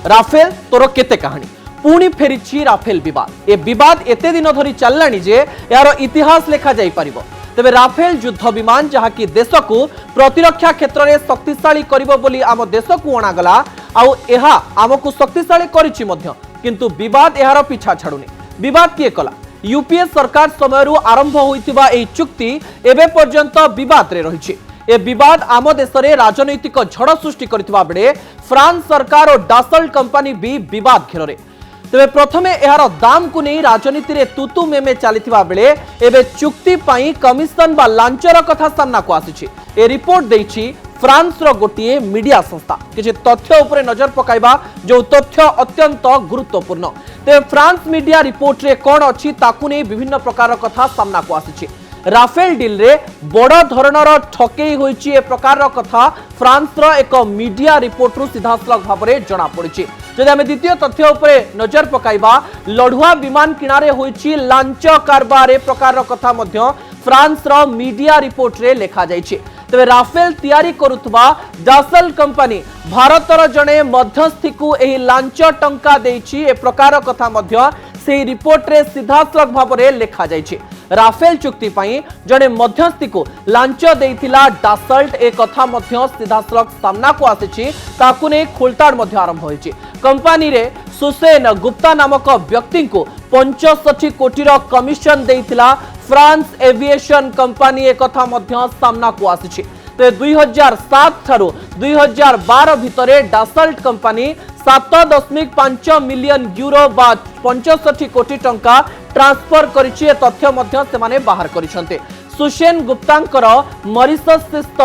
Rafale तोर केते कहानी पुणी फेरी राफेल विवाद ए विवाद एते दिन धरी चललानी जे यार इतिहास लेखा जाई परिबो। तेबे राफेल युद्ध विमान जहाँकि देश को प्रतिरक्षा क्षेत्र में शक्तिशाली करिबो बोली आम देश को अणागला आउ एहा आमको शक्तिशाली करिछि मध्य किंतु विवाद एहार पिछा छाड़ुनी। विवाद किए कला यूपीए सरकार समय आरंभ होइतिबा एही चुक्ति एबे पर्यंत विवाद रे रहिछि। ए विवाद आम देश में राजनैतिक झड़ सृष्टि करथिबा बेले फ्रांस सरकार और डासल्ट कंपनी भी विवाद घेर। तेबे प्रथमे एहार दाम को नहीं राजनीति रे तुतु मेमे चलीथिबा बेले एबे चुक्ति पाई कमिशन बा लांचर कथा सामना को आसीछि। ए रिपोर्ट देछि फ्रांस रो गोटिए मीडिया संस्था। किछि तथ्य उपरे नजर पकाइबा जो तथ्य अत्यंत गुरुत्वपूर्ण। तेबे फ्रांस मीडिया रिपोर्ट रे कोन अछि ताकु नै विभिन्न प्रकार कथा सामना को आसीछि। राफेल डील रे बड़ धरणर ठकेई होइछि ए प्रकार कथा फ्रांस रो एक मीडिया रिपोर्ट रु सीधासलख भाव में जना पड़िछि। जदि आम द्वितीय तथ्य उपरे नजर पकाइबा लढ़ुआ विमान किनारे होइछि लांच कारबार ए प्रकार कथा मध्य फ्रांस रो मीडिया रिपोर्ट रे लेखा जाइछि। तेबे राफेल तैयारी करुथबा डासल्ट कंपनी भारतर जणे मध्यस्थी को एही लांच टंका देइछि ए प्रकार कथा मध्य से रिपोर्ट रे सीधासलख भाव में लेखा जाइछि। राफेल चुक्ति पाई जड़े मध्यस्थी को लांच देइथिला डासल्ट ए कथा मध्य सीधासलख सामना को आसीछि। ताकु नै खोलताड़ मध्य आरंभ होइछि। कंपनी रे सुसेन गुप्ता नामक व्यक्ति को 65 कोटी कमिशन देइथिला फ्रांस एविएशन कंपनी ए कथा मध्य सामना को आसीछि। 2007 ठारू 2012 भितरे डासल्ट कंपनी 7.5 मिलियन यूरो बा 65 कोटी टंका ट्रांसफर करिछि। तथ्य मध्य से माने बाहर करिसंते। सुसेन गुप्तांकर मॉरिशस स्थित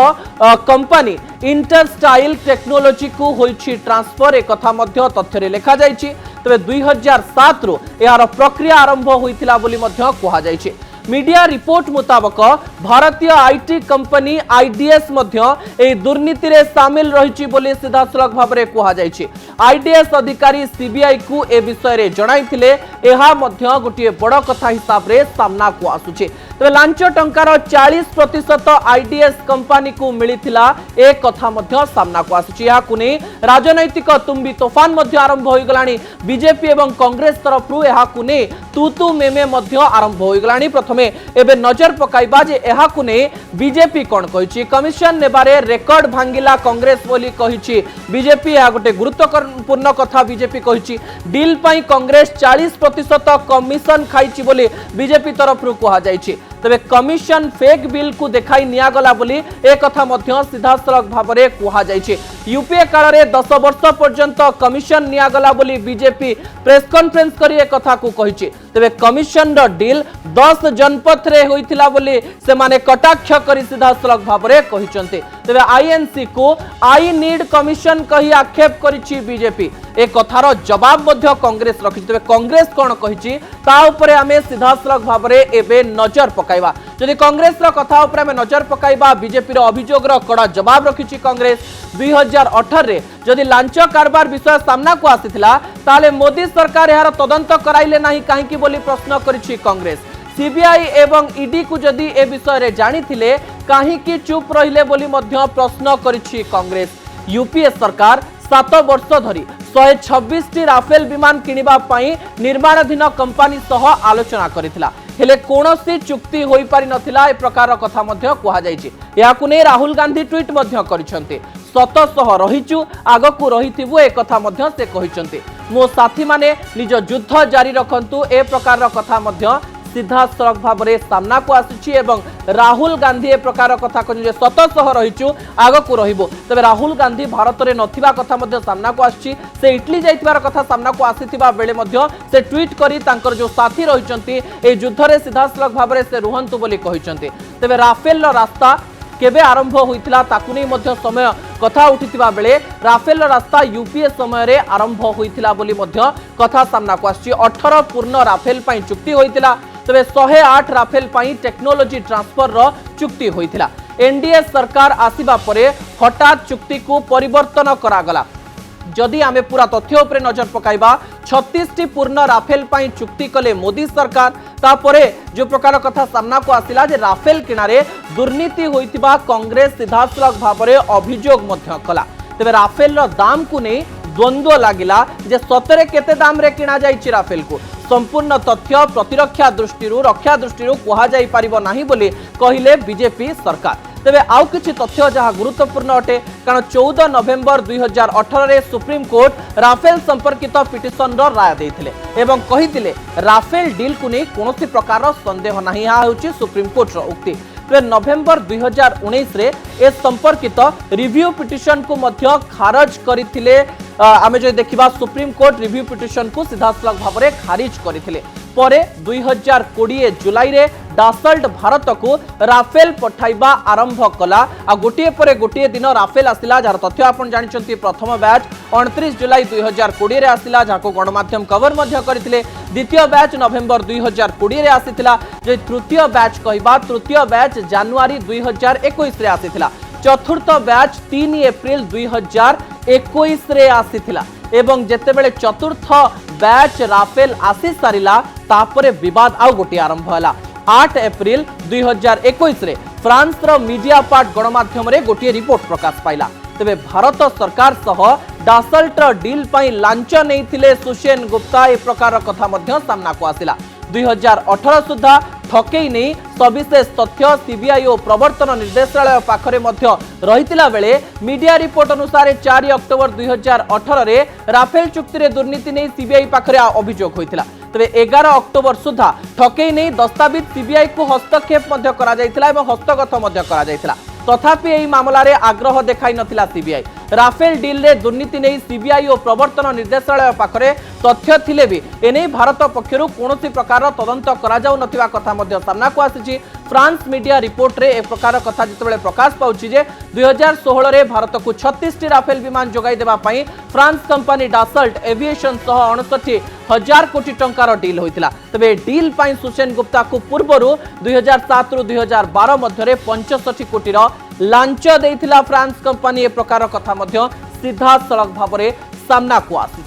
कंपनी इंटरस्टाइल टेक्नोलॉजी को होइछि ट्रांसफर ए कथा मध्य तथ्य रे लेखा जाइछि। तबे 2007 रु यार प्रक्रिया आरंभ होइथिला बोली मध्य कहा जाइछि। मीडिया रिपोर्ट मुताबक भारतीय आईटी कंपनी आईडीएस मध्य ए दुर्नीति रे शामिल रहिछि बोली सीधासलख भाव में कहा जाइछि। आईडीएस अधिकारी सीबीआई को ए विषय रे जणाइथिले एहा मध्य गोटिए बड़ कथा हिसाब रे सामना को आसुछि। तबे लांच टंकार 40% आईडीएस कंपनी को मिलिथिला ए कथा मध्य सामना को आसुछि। एहा कुने राजनैतिक तुम्बी तोफान मध्य आरंभ होई गलानी। बीजेपी एवं कांग्रेस तरफ रु एहा कुने तुतु मेमे मध्य आरंभ होई गलानी। प्रथमे एबे नजर पकाइबा जे एहा कुने बीजेपी कोन कहिछि। कमिशन नेबारे रेकर्ड भांगिला कांग्रेस बोली कहिछि बीजेपी। एहा गोटे गुरुत्वपूर्ण कथा बीजेपी कहिछि। डील पई कांग्रेस 40% कमिशन खाइछि बोली बीजेपी तरफ रु कहा जाइछि। तबे कमिशन फेक बिल को देखाई निया गला बोली ए कथा मध्य सीधासलख भाव में कहा जाइछि। यूपीए काल रे 10 वर्ष पर्यंत कमिशन निया गला बोली बीजेपी प्रेस कॉन्फ्रेंस करी ए कथा को कहिछि। तबे कमिशन रो डील 10 जनपथ रे होइथिला बोली से माने कटाक्ष करी सीधासलख भाव में कहिसंते। तबे आईएनसी को आई नीड कमिशन कही आक्षेप करिछि बीजेपी। ए कथार जवाब मध्य कांग्रेस रखिछि। तबे कांग्रेस कोन कहिछि ता उपरे आमे सीधासलख भाव में एबे नजर पकाइबा। जदि कांग्रेस रो कथा उपरे आमे नजर पकाइबा बीजेपी रो अभियोग रो कड़ा जवाब रखिछि कांग्रेस। 2018 रे जदि लांच कारबार विषय सामना को आसीथिला ताले मोदी सरकार यार तदंत कराइले नाही काहेकि बोली प्रश्न करिछि कांग्रेस। सीबीआई एवं ईडी को जदि ए विषय रे जानिथिले काहेकि चुप रहिले बोली मध्य प्रश्न करिछि कांग्रेस। यूपीए सरकार 7 वर्ष धरी 126 राफेल विमान किनिबा पई निर्माणाधीन कंपनी सह आलोचना करिथिला हेले कोनोसी चुक्ति होई पारि नथिला ए प्रकार कथा मध्य कहा जाइछि। याकु नै राहुल गांधी ट्वीट मध्य करिसंते। सत सह रहिचु आगकु रहिथिबु ए कथा मध्य से कहिसंते। मो साथी माने निज युद्ध जारी रखंतु ए प्रकार कथा मध्य सीधासलख भाव में सामना को आसुछि। एवं राहुल गांधी ए प्रकार कथा कहै सत सह रहिचु आगकु रहिबो। तबे राहुल गांधी भारत रे नथिबा कथा मध्य सामना को आछि। से इटली जाइतिबार कथा सामना को आसीथिबा बेले मध्य से ट्वीट करी तांकर जो साथी रहिचंती ए युद्ध रे सीधासलख भाव में से रुहंतु बोली कहिसंती। तबे राफेल रो रास्ता केबे आरंभ होइतिला ताकु नै मध्य समय कथा उठितिबा बेले राफेल रास्ता यूपीए समय रे आरंभ होइतिला बोली मध्य कथा सामना को आछि। 18 पूर्ण राफेल पई चुक्ति होइतिला। तबे 108 राफेल पई टेक्नोलॉजी ट्रांसफर रो चुक्ति होइतिला। एनडीए सरकार आसीबा परे हठात चुक्ति को परिवर्तन करागला। जदि आमे पूरा तथ्य उपरे नजर पकाइबा 36 पूर्ण राफेल पई चुक्ति कले मोदी सरकार। तापरे जो प्रकार कथा सामना को आसिला जे राफेल किनारे दुर्नीति होइतिबा कांग्रेस सीधासलख भाव में अभियोग मध्य कला। तेबे राफेल रो दाम को नै द्वंद्व लागिला जे सतरे केते दाम रे किना जाइछि राफेल को संपूर्ण तथ्य प्रतिरक्षा दृष्टि रक्षा दृष्टि कह जाई परिबो नाही बोली कहिले बीजेपी सरकार। तेबे आउ किछि तथ्य जहां गुरुत्वपूर्ण अटे कारण 14 नवेम्बर 2018 रे सुप्रीम कोर्ट राफेल संपर्कित पिटिशन रो राय देथिले एवं कहिथिले राफेल डील को नै कोनोसी प्रकार संदेह नाही आ होछि सुप्रीम कोर्ट रो उक्ति। नवेम्बर 2019 रे ए संपर्कित रिव्यू पिटिशन को मध्य खारज करथिले आमे जो देखिबा सुप्रीम कोर्ट रिव्यू पिटिशन को सीधासलख भाव में खारिज करथिले परे 2020 जुलाई रे डासल्ट भारत को राफेल पठाइबा आरंभ कला आ गोटिए परे गोटिए दिन राफेल आसिला जार तथ्य आपण जानिचंती प्रथम बैच 29 जुलाई 2020 रे आसिला जाको गणमाध्यम कवर मध्य करथिले द्वितीय बैच नवेम्बर 2020 रे आसीथिला जे तृतीय बैच कहबा तृतीय बैच जनवरी 2021 रे आसीथिला चतुर्थ बैच 3 एप्रिल 2021 रे आसीथिला एवं जेतेबेले चतुर्थ बैच राफेल आसी सारिला तापरे विवाद आउ गोटी आरंभ हला 8 एप्रिल 2021 रे फ्रांस रो मीडिया पार्ट गणमाध्यम रे गोटी रिपोर्ट प्रकाश पाइला। तेबे भारत सरकार सह डासल्ट डील पई लांच नैथिले सुसेन गुप्ता ए प्रकार कथा मध्य सामना को आसिला 2018 सुधा ठकेई नहीं सविशेष तथ्य सीबीआई और प्रवर्तन निर्देशालय पाखरे मध्य रहितिला बेले मीडिया रिपोर्ट अनुसार 4 अक्टोबर 2018 रे राफेल चुक्ति रे दुर्नीति नहीं सीबीआई पाखरे अभियोग होइतिला। तबे 11 अक्टोबर सुधा ठकेई नहीं दस्तावेज सीबीआई को हस्तक्षेप मध्य करा जाइतिला एवं हस्तगत मध्य करा जाइतिला तथापि एही मामला रे आग्रह देखाई नथिला सीबीआई। राफेल डील रे दुर्नीति नहीं सीबीआई और प्रवर्तन निर्देशालय पाखरे तथ्य थिले भी एने भारत पक्षरु कोनोसी प्रकार तदंत करा जाउ नथिबा कथा मध्य सामना को आसीछि। फ्रांस मीडिया रिपोर्ट रे ए प्रकार कथा जितेबाला प्रकाश पाउछि जे 2016 रे भारत को 36 टी राफेल विमान जोगाई देबा पई फ्रांस कंपनी डासल्ट एविएशन सह 59,000 कोटी टंकार डील होइतिला। तबे डील पई सुसेन गुप्ता को पूर्वरु 2007 रु 2012 मध्य रे 65 कोटी रो लांच देइतिला फ्रांस कंपनी ए प्रकार कथा मध्य सीधा सड़क भाव में सामना को आसी।